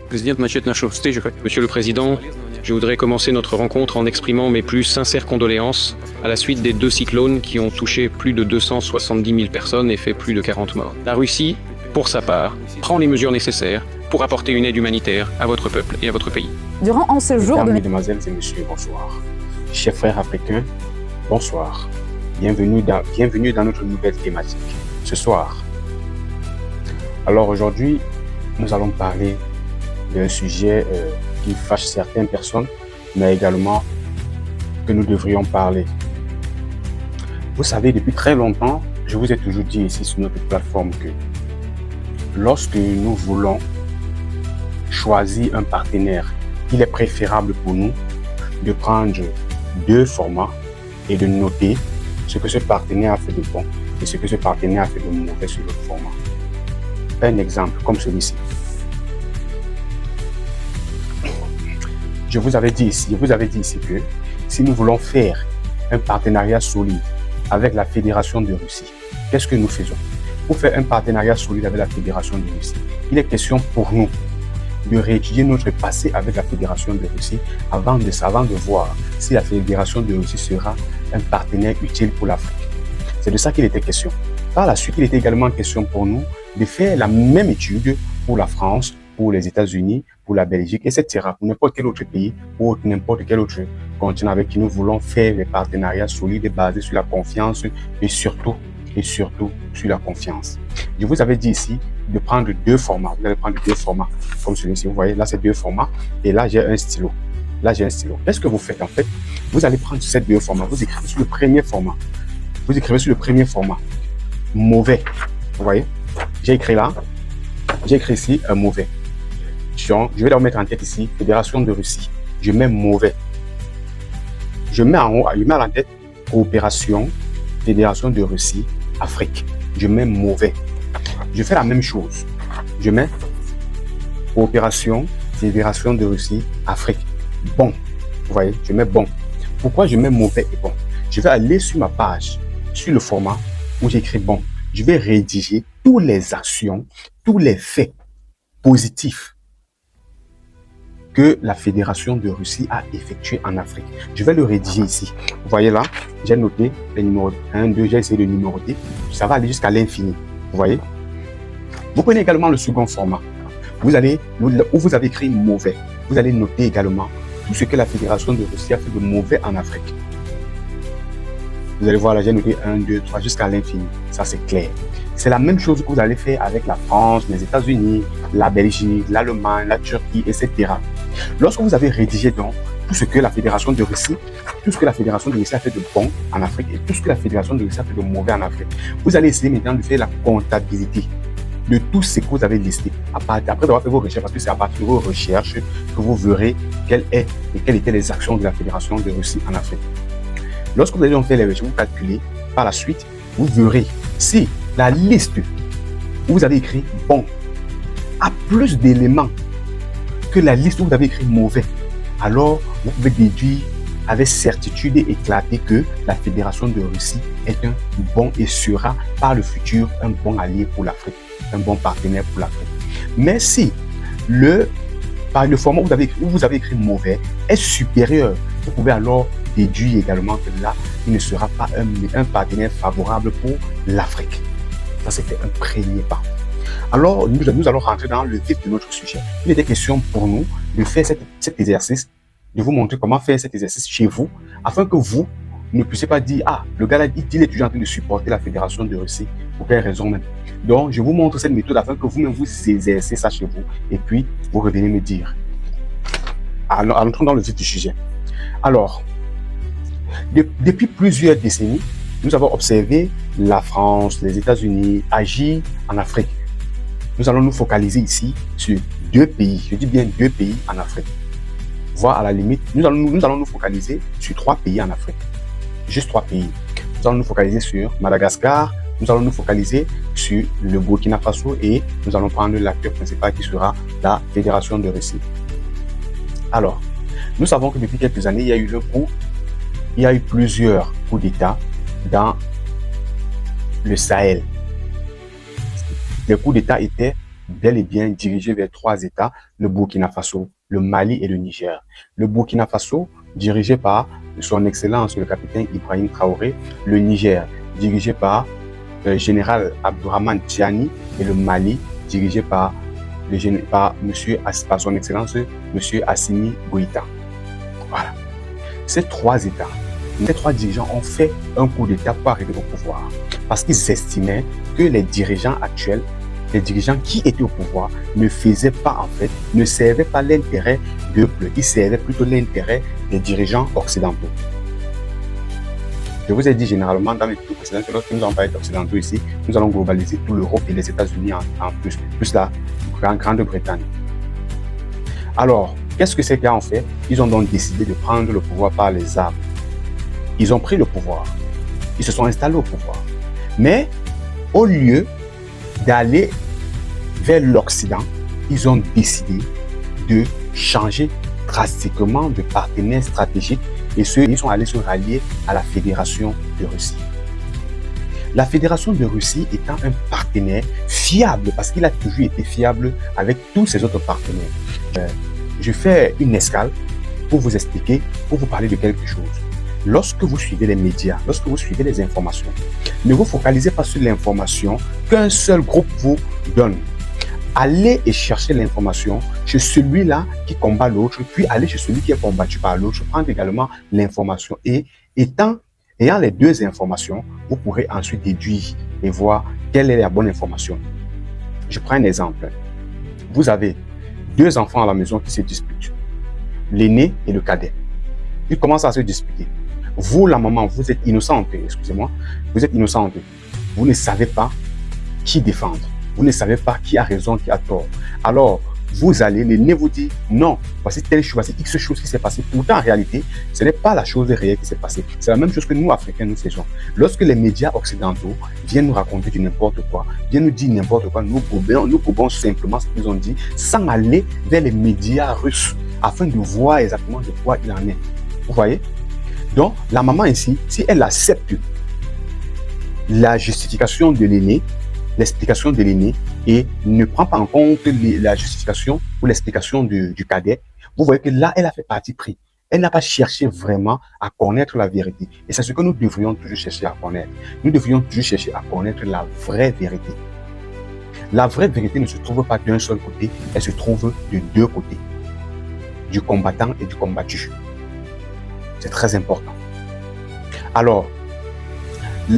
Monsieur le Président, je voudrais commencer notre rencontre en exprimant mes plus sincères condoléances à la suite des 2 cyclones qui ont touché plus de 270 000 personnes et fait plus de 40 morts. La Russie, pour sa part, prend les mesures nécessaires pour apporter une aide humanitaire à votre peuple et à votre pays. Durant ce jour de... Mesdemoiselles et messieurs, bonsoir. Chers frères africains, bonsoir. Bienvenue dans notre nouvelle thématique. Ce soir, alors aujourd'hui, nous allons parler d'un sujet qui fâche certaines personnes, mais également que nous devrions parler. Vous savez, depuis très longtemps, je vous ai toujours dit ici sur notre plateforme que lorsque nous voulons choisir un partenaire, il est préférable pour nous de prendre 2 formats et de noter ce que ce partenaire a fait de bon et ce que ce partenaire a fait de mauvais sur l'autre format. Un exemple comme celui-ci. Je vous avais dit ici que si nous voulons faire un partenariat solide avec la Fédération de Russie, qu'est-ce que nous faisons? Pour faire un partenariat solide avec la Fédération de Russie, il est question pour nous de réétudier notre passé avec la Fédération de Russie avant de voir si la Fédération de Russie sera un partenaire utile pour l'Afrique. C'est de ça qu'il était question. Par la suite, il était également question pour nous de faire la même étude pour la France, pour les États-Unis, pour la Belgique, etc., pour n'importe quel autre pays, pour n'importe quel autre continent avec qui nous voulons faire des partenariats solides basés sur la confiance et surtout sur la confiance. Je vous avais dit ici de prendre 2 formats. Vous allez prendre 2 formats comme celui-ci. Vous voyez, là, c'est 2 formats. Et là, j'ai un stylo. Qu'est-ce que vous faites en fait? Vous allez prendre ces 2 formats. Vous écrivez sur le premier format. Mauvais. Vous voyez? J'ai écrit ici un mauvais. Je vais leur mettre en tête ici, Fédération de Russie. Je mets mauvais. Je mets à la tête coopération, Fédération de Russie, Afrique. Je mets mauvais. Je fais la même chose. Je mets coopération, Fédération de Russie, Afrique. Bon. Vous voyez, je mets bon. Pourquoi je mets mauvais et bon? Je vais aller sur ma page, sur le format où j'écris bon. Je vais rédiger toutes les actions, tous les faits positifs que la Fédération de Russie a effectué en Afrique. Je vais le rédiger ici. Vous voyez là, j'ai noté les numéros 1, 2, j'ai essayé de numéroter. Ça va aller jusqu'à l'infini. Vous voyez? Vous prenez également le second format. Où vous avez écrit mauvais. Vous allez noter également tout ce que la Fédération de Russie a fait de mauvais en Afrique. Vous allez voir là, j'ai noté 1, 2, 3 jusqu'à l'infini. Ça, c'est clair. C'est la même chose que vous allez faire avec la France, les États-Unis, la Belgique, l'Allemagne, la Turquie, etc. Lorsque vous avez rédigé donc tout ce que la Fédération de Russie a fait de bon en Afrique et tout ce que la Fédération de Russie a fait de mauvais en Afrique, vous allez essayer maintenant de faire la comptabilité de tout ce que vous avez listé. Après avoir fait vos recherches, parce que c'est à partir de vos recherches que vous verrez quelles étaient les actions de la Fédération de Russie en Afrique. Lorsque vous allez donc faire les recherches, vous calculez, par la suite, vous verrez si la liste où vous avez écrit bon a plus d'éléments que la liste où vous avez écrit mauvais, alors vous pouvez déduire avec certitude éclatée que la Fédération de Russie est un bon et sera par le futur un bon allié pour l'Afrique, un bon partenaire pour l'Afrique. Mais si le format où vous avez écrit mauvais est supérieur, vous pouvez alors déduire également que là, il ne sera pas un partenaire favorable pour l'Afrique. Ça, c'était un premier pas. Alors, nous allons rentrer dans le vif de notre sujet. Il était question pour nous de faire cet exercice, de vous montrer comment faire cet exercice chez vous, afin que vous ne puissiez pas dire « Ah, le gars là, il est toujours en train de supporter la Fédération de Russie. Pour quelle raison même ?» Donc, je vous montre cette méthode afin que vous-même vous exercez ça chez vous et puis vous revenez me dire. Alors, entrons dans le vif du sujet. Alors, depuis plusieurs décennies, nous avons observé la France, les États-Unis agir en Afrique. Nous allons nous focaliser ici sur 2 pays, je dis bien 2 pays en Afrique. Voire à la limite, nous allons nous focaliser sur 3 pays en Afrique. Juste 3 pays. Nous allons nous focaliser sur Madagascar, nous allons nous focaliser sur le Burkina Faso et nous allons prendre l'acteur principal qui sera la Fédération de Russie. Alors, nous savons que depuis quelques années, il y a eu plusieurs coups d'État dans le Sahel. Les coups d'État étaient bel et bien dirigé vers 3 États, le Burkina Faso, le Mali et le Niger. Le Burkina Faso, dirigé par son Excellence le capitaine Ibrahim Traoré, le Niger, dirigé par le général Abdourahmane Tiani, et le Mali, dirigé par son Excellence M. Assimi Goïta. Voilà. Ces 3 États, les 3 dirigeants ont fait un coup d'État pour arriver au pouvoir parce qu'ils estimaient que les dirigeants actuels, les dirigeants qui étaient au pouvoir ne faisaient pas ne servaient pas l'intérêt du peuple, ils servaient plutôt l'intérêt des dirigeants occidentaux. Je vous ai dit généralement dans les pays occidentaux, lorsque nous allons parler d'occidentaux ici, nous allons globaliser tout l'Europe et les États-Unis en plus la Grande-Bretagne. Alors, qu'est-ce que ces gars ont fait? Ils ont donc décidé de prendre le pouvoir par les armes. Ils ont pris le pouvoir. Ils se sont installés au pouvoir. Mais au lieu d'aller vers l'Occident, ils ont décidé de changer drastiquement de partenaire stratégique et ils sont allés se rallier à la Fédération de Russie. La Fédération de Russie étant un partenaire fiable, parce qu'il a toujours été fiable avec tous ses autres partenaires. Je fais une escale pour vous expliquer, pour vous parler de quelque chose. Lorsque vous suivez les médias, lorsque vous suivez les informations, ne vous focalisez pas sur l'information qu'un seul groupe vous donne. Allez et chercher l'information chez celui-là qui combat l'autre, puis allez chez celui qui est combattu par l'autre, prendre également l'information. Et ayant les 2 informations, vous pourrez ensuite déduire et voir quelle est la bonne information. Je prends un exemple. Vous avez 2 enfants à la maison qui se disputent. L'aîné et le cadet. Ils commencent à se disputer. Vous, la maman, vous êtes innocente, excusez-moi, vous êtes innocente. Vous ne savez pas qui défendre. Vous ne savez pas qui a raison, qui a tort. Alors, vous allez, l'aîné vous dit, non, voici telle chose, voici X chose qui s'est passée. Pourtant, en réalité, ce n'est pas la chose réelle qui s'est passée. C'est la même chose que nous, Africains, nous faisons. Lorsque les médias occidentaux viennent nous raconter du n'importe quoi, viennent nous dire n'importe quoi, nous gobons simplement ce qu'ils ont dit, sans aller vers les médias russes, afin de voir exactement de quoi il en est. Vous voyez? Donc, la maman ici, si elle accepte la justification de l'aîné, l'explication de l'aîné, et ne prend pas en compte la justification ou l'explication du cadet, vous voyez que là, elle a fait parti pris. Elle n'a pas cherché vraiment à connaître la vérité. Et c'est ce que nous devrions toujours chercher à connaître. Nous devrions toujours chercher à connaître la vraie vérité. La vraie vérité ne se trouve pas d'un seul côté, elle se trouve de 2 côtés. Du combattant et du combattu. C'est très important. Alors,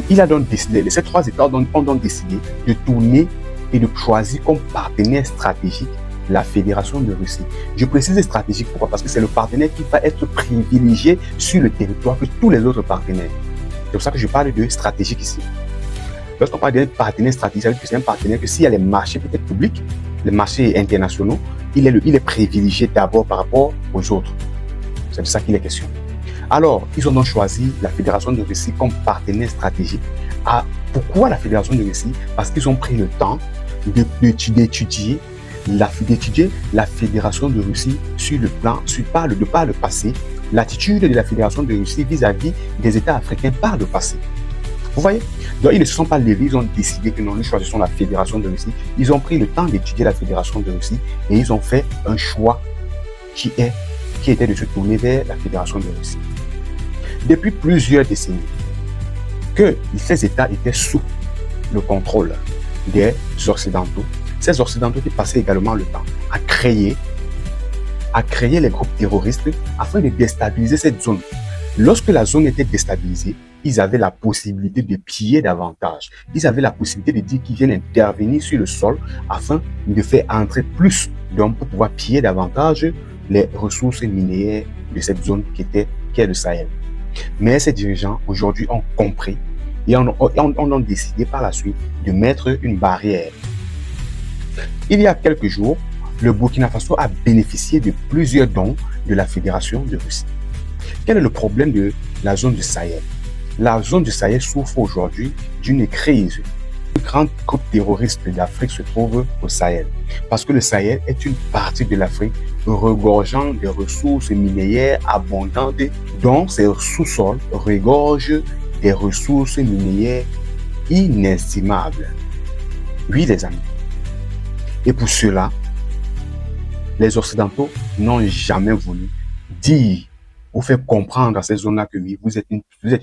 il a donc décidé, ces 3 États ont donc décidé de tourner et de choisir comme partenaire stratégique la Fédération de Russie. Je précise stratégique, pourquoi? Parce que c'est le partenaire qui va être privilégié sur le territoire que tous les autres partenaires. C'est pour ça que je parle de stratégique ici. Lorsqu'on parle d'un partenaire stratégique, c'est un partenaire que s'il y a les marchés peut-être publics, les marchés internationaux, il est privilégié d'abord par rapport aux autres. C'est de ça qu'il est question. Alors, ils ont donc choisi la Fédération de Russie comme partenaire stratégique. Pourquoi la Fédération de Russie? Parce qu'ils ont pris le temps d'étudier la Fédération de Russie sur le plan, par le passé, l'attitude de la Fédération de Russie vis-à-vis des États africains par le passé. Vous voyez? Donc, ils ne se sont pas levés, ils ont décidé que non, nous choisissons la Fédération de Russie. Ils ont pris le temps d'étudier la Fédération de Russie et ils ont fait un choix qui était de se tourner vers la Fédération de Russie. Depuis plusieurs décennies, que ces États étaient sous le contrôle des Occidentaux, ces Occidentaux qui passaient également le temps à créer les groupes terroristes afin de déstabiliser cette zone. Lorsque la zone était déstabilisée, ils avaient la possibilité de piller davantage. Ils avaient la possibilité de dire qu'ils viennent intervenir sur le sol afin de faire entrer plus d'hommes pour pouvoir piller davantage les ressources minières de cette zone qui est le Sahel. Mais ces dirigeants aujourd'hui ont compris et ont décidé par la suite de mettre une barrière. Il y a quelques jours, le Burkina Faso a bénéficié de plusieurs dons de la Fédération de Russie. Quel est le problème de la zone du Sahel? La zone du Sahel souffre aujourd'hui d'une crise. Le grand groupe terroriste d'Afrique se trouve au Sahel. Parce que le Sahel est une partie de l'Afrique regorgeant des ressources minières abondantes dont ces sous-sols regorgent des ressources minières inestimables. Oui, les amis. Et pour cela, les Occidentaux n'ont jamais voulu dire ou faire comprendre à ces zones-là que oui, vous êtes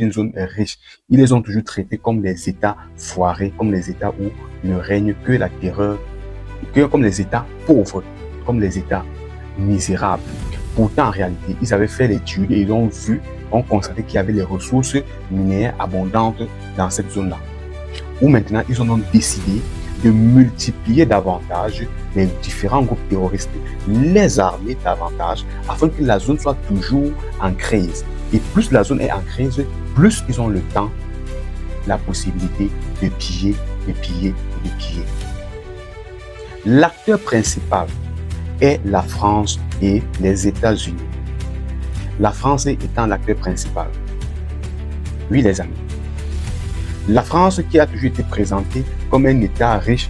une zone riche. Ils les ont toujours traités comme les États foirés, comme les États où ne règne que la terreur, comme les États pauvres, comme les États misérables. Pourtant, en réalité, ils avaient fait l'étude et ils ont constaté qu'il y avait les ressources minières abondantes dans cette zone-là. Où maintenant, ils ont donc décidé de multiplier davantage les différents groupes terroristes, les armer davantage, afin que la zone soit toujours en crise. Et plus la zone est en crise, plus ils ont le temps, la possibilité de piller, de piller et de piller. L'acteur principal est la France et les États-Unis. La France étant l'acteur principal. Oui, les amis. La France qui a toujours été présentée comme un État riche,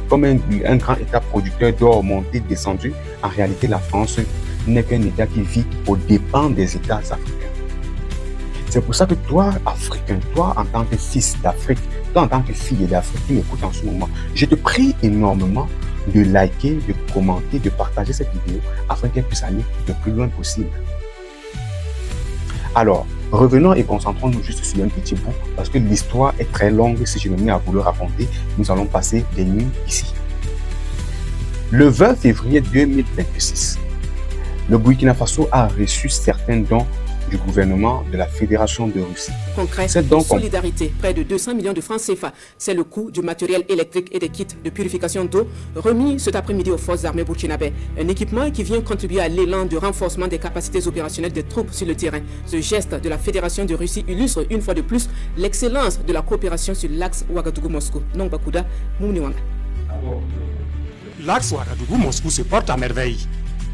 comme un grand État producteur d'or monté, descendu. En réalité, la France n'est qu'un État qui vit aux dépens des États africains. C'est pour ça que toi, Africain, toi en tant que fils d'Afrique, toi en tant que fille d'Afrique qui m'écoute en ce moment, je te prie énormément de liker, de commenter, de partager cette vidéo afin qu'elle puisse aller le plus loin possible. Alors, revenons et concentrons-nous juste sur un petit bout parce que l'histoire est très longue. Si je me mets à vous le raconter, nous allons passer des nuits ici. Le 20 février 2026, le Burkina Faso a reçu certains dons du gouvernement de la Fédération de Russie. Concret, solidarité, près de 200 millions de francs CFA. C'est le coût du matériel électrique et des kits de purification d'eau remis cet après-midi aux forces armées burkinabè. Un équipement qui vient contribuer à l'élan de renforcement des capacités opérationnelles des troupes sur le terrain. Ce geste de la Fédération de Russie illustre une fois de plus l'excellence de la coopération sur l'axe Ouagadougou-Moscou. Non Bakuda, Mouniwanga. L'axe Ouagadougou-Moscou se porte à merveille.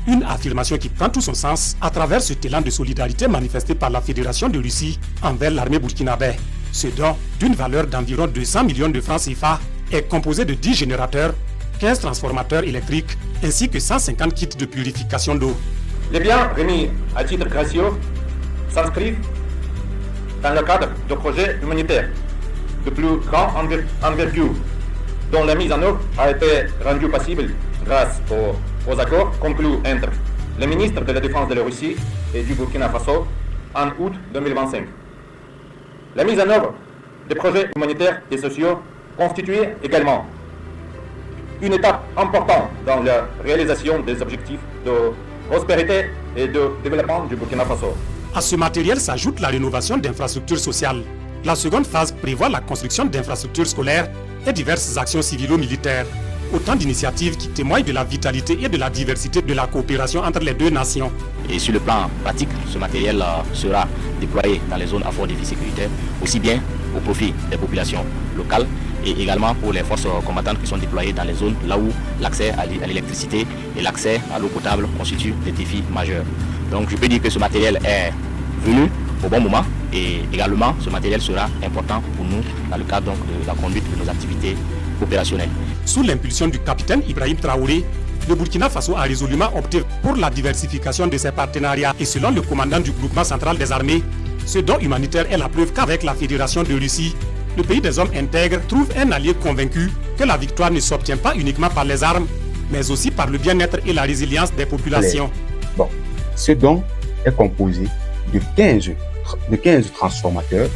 Une affirmation qui prend tout son sens à travers ce élan de solidarité manifesté par la Fédération de Russie envers l'armée burkinabè. Ce don, d'une valeur d'environ 200 millions de francs CFA, est composé de 10 générateurs, 15 transformateurs électriques ainsi que 150 kits de purification d'eau. Les biens remis à titre gracieux s'inscrivent dans le cadre de projets humanitaires de plus grande envergure, dont la mise en œuvre a été rendue possible grâce aux accords conclus entre le ministre de la Défense de la Russie et du Burkina Faso en août 2025. La mise en œuvre des projets humanitaires et sociaux constituait également une étape importante dans la réalisation des objectifs de prospérité et de développement du Burkina Faso. À ce matériel s'ajoute la rénovation d'infrastructures sociales. La seconde phase prévoit la construction d'infrastructures scolaires et diverses actions civilo-militaires. Autant d'initiatives qui témoignent de la vitalité et de la diversité de la coopération entre les deux nations. Et sur le plan pratique, ce matériel sera déployé dans les zones à fort défi sécuritaire, aussi bien au profit des populations locales et également pour les forces combattantes qui sont déployées dans les zones là où l'accès à l'électricité et l'accès à l'eau potable constituent des défis majeurs. Donc je peux dire que ce matériel est venu au bon moment et également ce matériel sera important pour nous dans le cadre donc, de la conduite de nos activités opérationnelles. Sous l'impulsion du capitaine Ibrahim Traoré, le Burkina Faso a résolument opté pour la diversification de ses partenariats et selon le commandant du groupement central des armées, ce don humanitaire est la preuve qu'avec la Fédération de Russie, le pays des hommes intègres trouve un allié convaincu que la victoire ne s'obtient pas uniquement par les armes, mais aussi par le bien-être et la résilience des populations. Bon, ce don est composé de 15 transformateurs,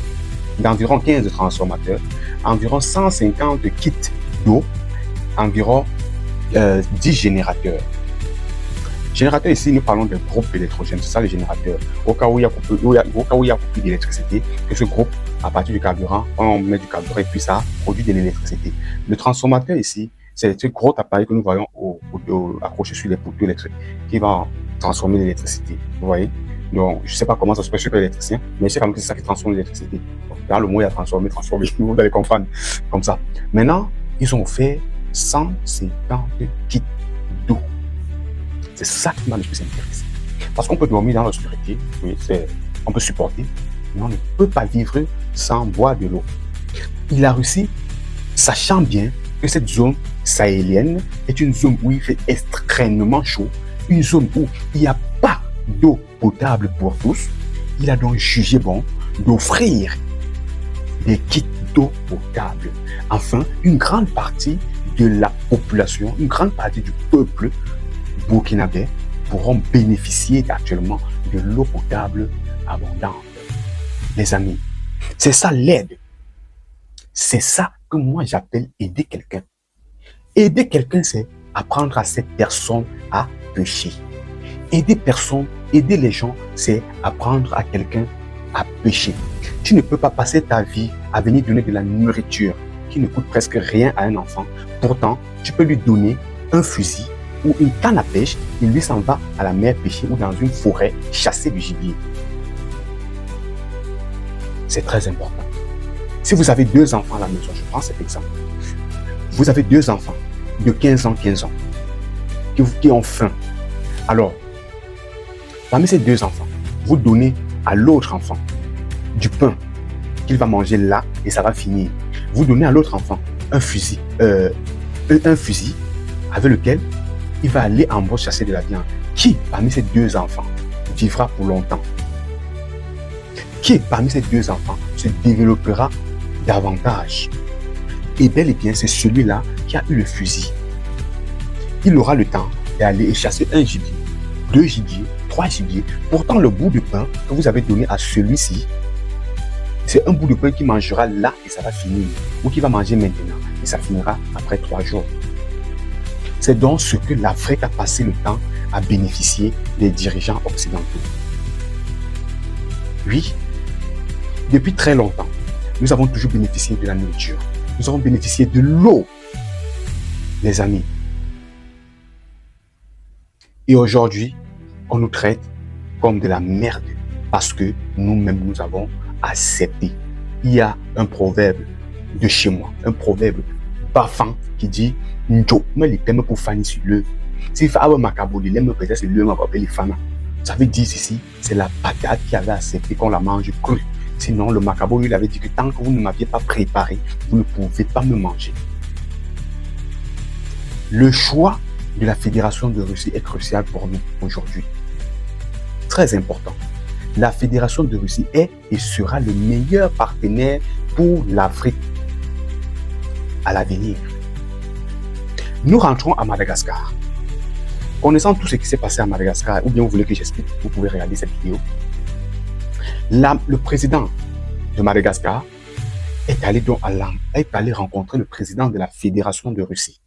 d'environ 15 transformateurs, environ 150 kits d'eau, environ 10 générateurs. Générateurs, ici, nous parlons de groupes électrogènes, c'est ça les générateurs. Au cas où il y a coupé d'électricité, que ce groupe, à partir du carburant, on met du carburant et puis ça produit de l'électricité. Le transformateur ici, c'est ce gros appareil que nous voyons accroché sur les poteaux électriques qui va transformer l'électricité. Vous voyez? Donc, je ne sais pas comment ça se fait, je ne suis pas électricien, mais je sais quand même que c'est ça qui transforme l'électricité. Dans le mot, il y a transformer, vous allez comprendre comme ça. Maintenant, ils ont fait 150 kits d'eau. C'est ça qui m'a le plus intéressé. Parce qu'on peut dormir dans l'obscurité, oui, on peut supporter, mais on ne peut pas vivre sans boire de l'eau. Il a réussi, sachant bien que cette zone sahélienne est une zone où il fait extrêmement chaud, une zone où il n'y a pas d'eau potable pour tous. Il a donc jugé bon d'offrir des kits d'eau potable. Enfin, une grande partie de la population, une grande partie du peuple burkinabé pourront bénéficier actuellement de l'eau potable abondante. Les amis, c'est ça l'aide. C'est ça que moi j'appelle aider quelqu'un. Aider quelqu'un, c'est apprendre à cette personne à pécher. Aider les gens, c'est apprendre à quelqu'un à pécher. Tu ne peux pas passer ta vie à venir donner de la nourriture qui ne coûte presque rien à un enfant. Pourtant, tu peux lui donner un fusil ou une canne à pêche et lui s'en va à la mer pêcher ou dans une forêt chasser du gibier. C'est très important. Si vous avez 2 enfants à la maison, je prends cet exemple. Vous avez 2 enfants de 15 ans, qui ont faim. Alors, parmi ces 2 enfants, vous donnez à l'autre enfant du pain qu'il va manger là et ça va finir. Vous donnez à l'autre enfant un fusil avec lequel il va aller en bas chasser de la viande. Qui parmi ces 2 enfants vivra pour longtemps? Qui parmi ces 2 enfants se développera davantage? Et bel et bien, c'est celui-là qui a eu le fusil. Il aura le temps d'aller chasser un gibier, 2 gibiers, 3 gibiers. Pourtant, le bout de pain que vous avez donné à celui-ci, c'est un bout de pain qui mangera là et ça va finir. Ou qui va manger maintenant et ça finira après 3 jours. C'est donc ce que l'Afrique a passé le temps à bénéficier des dirigeants occidentaux. Oui, depuis très longtemps, nous avons toujours bénéficié de la nourriture. Nous avons bénéficié de l'eau, les amis. Et aujourd'hui, on nous traite comme de la merde parce que nous-mêmes, nous avons accepté. Il y a un proverbe de chez moi, un proverbe bafant qui dit « Njo, mais les thèmes pour Fanny sur le. Si Fabo Makaboli, l'aime peut-être c'est le Makaboli Fana. » Ça veut dire ici, c'est la patate qui avait accepté qu'on la mange crue. Sinon, le Macabo, lui, il avait dit que tant que vous ne m'aviez pas préparé, vous ne pouvez pas me manger. Le choix de la Fédération de Russie est crucial pour nous aujourd'hui. Très important. La Fédération de Russie est et sera le meilleur partenaire pour l'Afrique à l'avenir. Nous rentrons à Madagascar. Connaissant tout ce qui s'est passé à Madagascar, ou bien vous voulez que j'explique, vous pouvez regarder cette vidéo. Le président de Madagascar est allé rencontrer le président de la Fédération de Russie.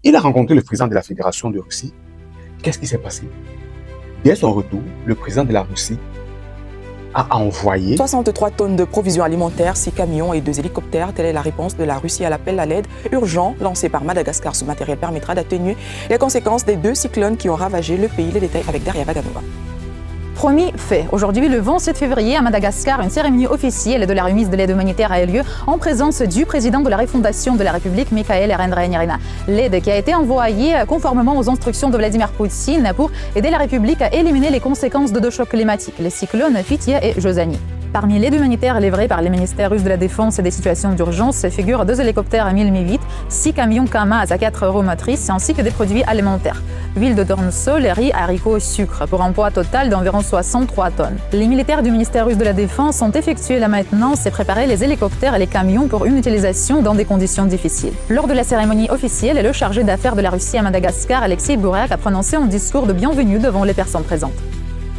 Il a rencontré le président de la Fédération de Russie. Qu'est-ce qui s'est passé? Dès son retour, le président de la Russie a envoyé 63 tonnes de provisions alimentaires, 6 camions et 2 hélicoptères. Telle est la réponse de la Russie à l'appel à l'aide urgent lancé par Madagascar. Ce matériel permettra d'atténuer les conséquences des 2 cyclones qui ont ravagé le pays. Les détails avec Daria Vaganova. Promis, fait. Aujourd'hui, le 27 février, à Madagascar, une cérémonie officielle de la remise de l'aide humanitaire a eu lieu en présence du président de la refondation de la République, Mikhail Randrianirina. L'aide qui a été envoyée conformément aux instructions de Vladimir Poutine pour aider la République à éliminer les conséquences de 2 chocs climatiques, les cyclones Fitia et Josani. Parmi l'aide humanitaire livrée par les ministères russes de la Défense et des situations d'urgence figurent 2 hélicoptères Mi-8, 6 camions Kamaz à 4 roues motrices ainsi que des produits alimentaires. Huile de tournesol, riz, haricots, sucre, pour un poids total d'environ 63 tonnes. Les militaires du ministère russe de la Défense ont effectué la maintenance et préparé les hélicoptères et les camions pour une utilisation dans des conditions difficiles. Lors de la cérémonie officielle, le chargé d'affaires de la Russie à Madagascar, Alexei Bourak, a prononcé un discours de bienvenue devant les personnes présentes.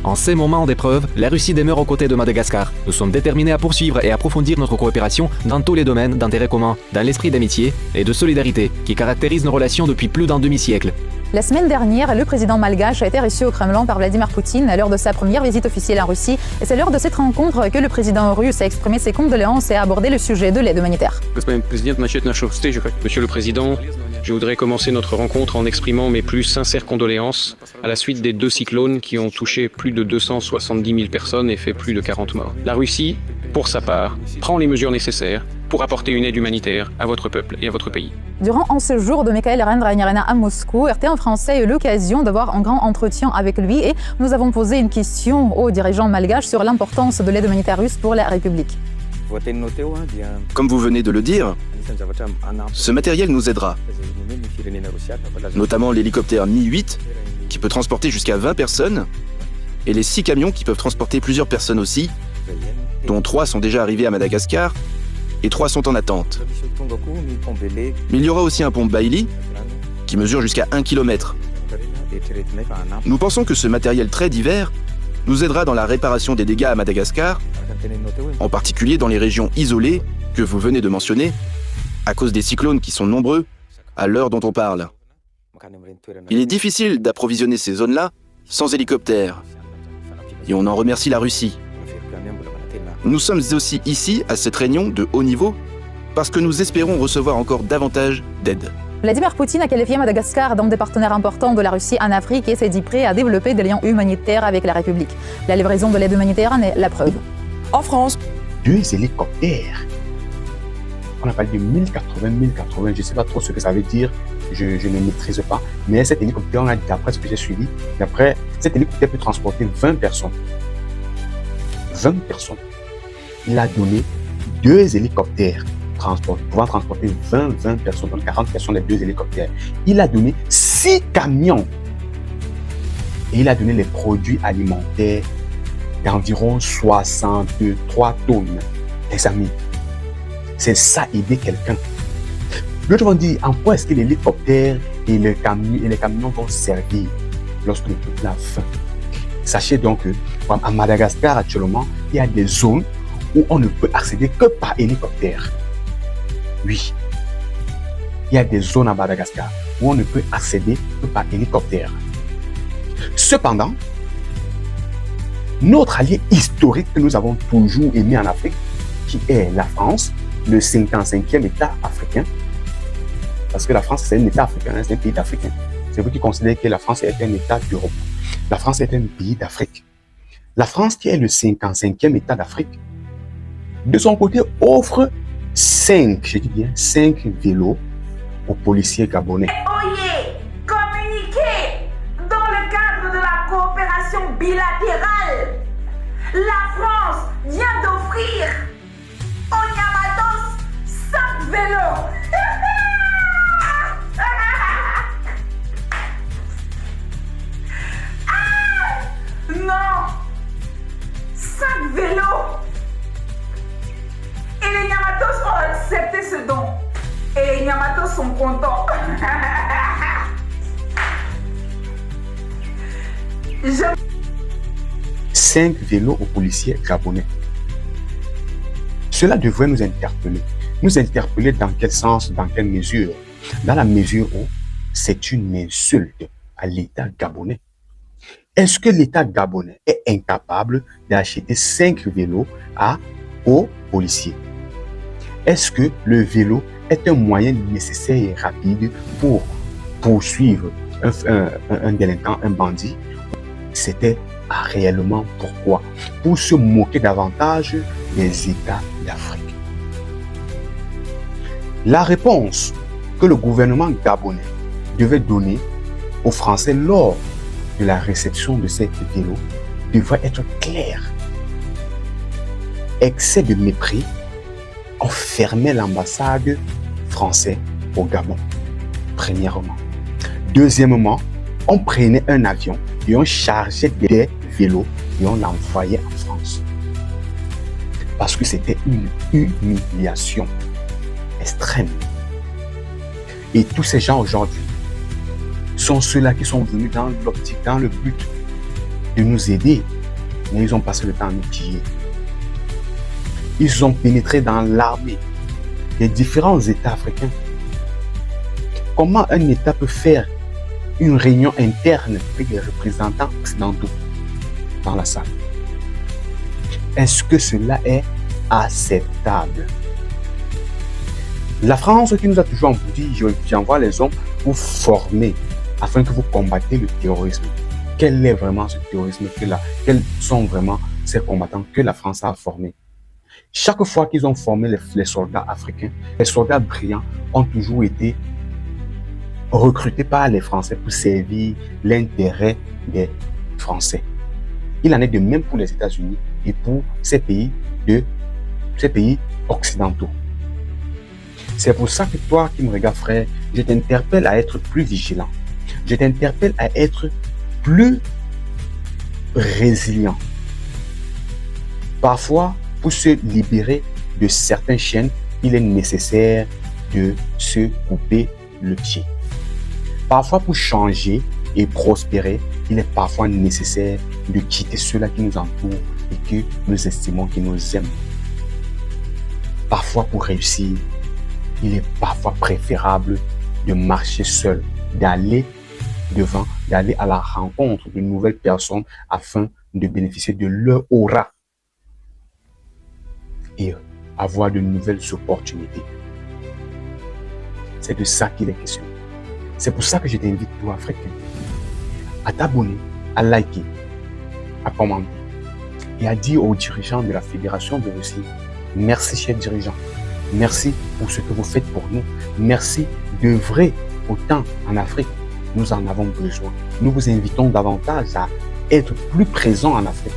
En ces moments d'épreuve, la Russie demeure aux côtés de Madagascar. Nous sommes déterminés à poursuivre et approfondir notre coopération dans tous les domaines d'intérêt commun, dans l'esprit d'amitié et de solidarité qui caractérise nos relations depuis plus d'un demi-siècle. La semaine dernière, le président malgache a été reçu au Kremlin par Vladimir Poutine lors de sa première visite officielle en Russie. Et c'est lors de cette rencontre que le président russe a exprimé ses condoléances et a abordé le sujet de l'aide humanitaire. Monsieur le Président, je voudrais commencer notre rencontre en exprimant mes plus sincères condoléances à la suite des 2 cyclones qui ont touché plus de 270 000 personnes et fait plus de 40 morts. La Russie, pour sa part, prend les mesures nécessaires pour apporter une aide humanitaire à votre peuple et à votre pays. Durant un séjour de Mikhail Randrianirina à Moscou, RT1 français a eu l'occasion d'avoir un grand entretien avec lui et nous avons posé une question aux dirigeants malgaches sur l'importance de l'aide humanitaire russe pour la République. Comme vous venez de le dire, ce matériel nous aidera, notamment l'hélicoptère Mi-8 qui peut transporter jusqu'à 20 personnes et les 6 camions qui peuvent transporter plusieurs personnes aussi, dont 3 sont déjà arrivés à Madagascar et 3 sont en attente. Mais il y aura aussi un pont Bailey qui mesure jusqu'à 1 km. Nous pensons que ce matériel très divers nous aidera dans la réparation des dégâts à Madagascar, en particulier dans les régions isolées que vous venez de mentionner, à cause des cyclones qui sont nombreux à l'heure dont on parle. Il est difficile d'approvisionner ces zones-là sans hélicoptère. Et on en remercie la Russie. Nous sommes aussi ici à cette réunion de haut niveau parce que nous espérons recevoir encore davantage d'aide. Vladimir Poutine a qualifié Madagascar d'un des partenaires importants de la Russie en Afrique et s'est dit prêt à développer des liens humanitaires avec la République. La livraison de l'aide humanitaire en est la preuve. En France, 2 hélicoptères. On a parlé de 1080, je ne sais pas trop ce que ça veut dire, je ne maîtrise pas. Mais cet hélicoptère, d'après ce que j'ai suivi, cet hélicoptère peut transporter 20 personnes. 20 personnes. Il a donné 2 hélicoptères pouvant transporter 20 personnes, donc 40 personnes, les 2 hélicoptères. Il a donné 6 camions. Et il a donné les produits alimentaires d'environ 63 tonnes. Les amis, c'est ça aider quelqu'un. L'autre vont dire, en quoi est-ce que l'hélicoptère et les camions vont servir lorsque le peuple a faim? Sachez donc que, à Madagascar actuellement, il y a des zones où on ne peut accéder que par hélicoptère. Oui, il y a des zones à Madagascar où on ne peut accéder que par hélicoptère. Cependant, notre allié historique que nous avons toujours aimé en Afrique, qui est la France, le 55e État africain, parce que la France c'est un État africain, c'est un pays d'Afrique. C'est vous qui considérez que la France est un État d'Europe. La France est un pays d'Afrique. La France, qui est le 55e État d'Afrique, de son côté offre 5 vélos aux policiers gabonais. Oyez, communiquez dans le cadre de la coopération bilatérale. La France vient d'offrir aux Nyamatos 5 vélos. Non, 5 vélos. Et les Nyamatos ont accepté ce don. Et les Nyamatos sont contents. 5 vélos aux policiers gabonais. Cela devrait nous interpeller. Nous interpeller dans quel sens, dans quelle mesure? Dans la mesure où c'est une insulte à l'État gabonais. Est-ce que l'État gabonais est incapable d'acheter 5 vélos aux policiers? Est-ce que le vélo est un moyen nécessaire et rapide pour poursuivre un délinquant, un bandit? C'était réellement pourquoi? Pour se moquer davantage des États d'Afrique. La réponse que le gouvernement gabonais devait donner aux Français lors de la réception de ces vélos devrait être claire. Excès de mépris, on fermait l'ambassade française au Gabon, premièrement. Deuxièmement, on prenait un avion et on chargeait des vélos et on l'envoyait en France. Parce que c'était une humiliation extrême. Et tous ces gens aujourd'hui sont ceux-là qui sont venus dans l'optique, dans le but de nous aider, mais ils ont passé le temps à nous piller. Ils ont pénétré dans l'armée des différents États africains. Comment un État peut faire une réunion interne avec les représentants occidentaux dans la salle? Est-ce que cela est acceptable? La France qui nous a toujours dit, j'envoie les hommes pour former afin que vous combattez le terrorisme. Quel est vraiment ce terrorisme quels sont vraiment ces combattants que la France a formés? Chaque fois qu'ils ont formé les soldats africains, les soldats brillants ont toujours été recrutés par les Français pour servir l'intérêt des Français. Il en est de même pour les États-Unis et pour ces pays occidentaux. C'est pour ça que toi qui me regardes, frère, je t'interpelle à être plus vigilant. Je t'interpelle à être plus résilient. Parfois, pour se libérer de certaines chaînes, il est nécessaire de se couper le pied. Parfois, pour changer et prospérer, il est parfois nécessaire de quitter ceux-là qui nous entourent et que nous estimons qu'ils nous aiment. Parfois, pour réussir, il est parfois préférable de marcher seul, d'aller devant, d'aller à la rencontre de nouvelles personnes afin de bénéficier de leur aura et avoir de nouvelles opportunités. C'est de ça qu'il est question. C'est pour ça que je t'invite, toi, Africain, à t'abonner, à liker, à commenter et à dire aux dirigeants de la Fédération de Russie, merci, chers dirigeants. Merci pour ce que vous faites pour nous. Merci d'œuvrer autant en Afrique. Nous en avons besoin. Nous vous invitons davantage à être plus présents en Afrique.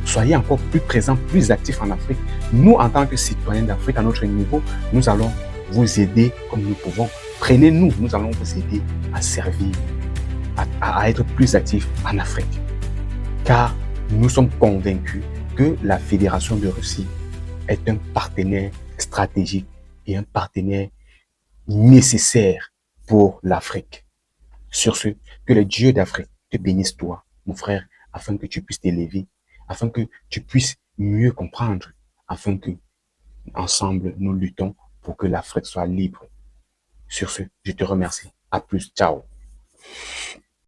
Soyez encore plus présents, plus actifs en Afrique. Nous, en tant que citoyens d'Afrique, à notre niveau, nous allons vous aider comme nous pouvons. Prenez-nous, nous allons vous aider à servir, à être plus actifs en Afrique. Car nous sommes convaincus que la Fédération de Russie est un partenaire stratégique et un partenaire nécessaire pour l'Afrique. Sur ce, que le Dieu d'Afrique te bénisse toi, mon frère, afin que tu puisses t'élever, afin que tu puisses mieux comprendre, afin que, ensemble, nous luttons pour que l'Afrique soit libre. Sur ce, je te remercie. À plus. Ciao.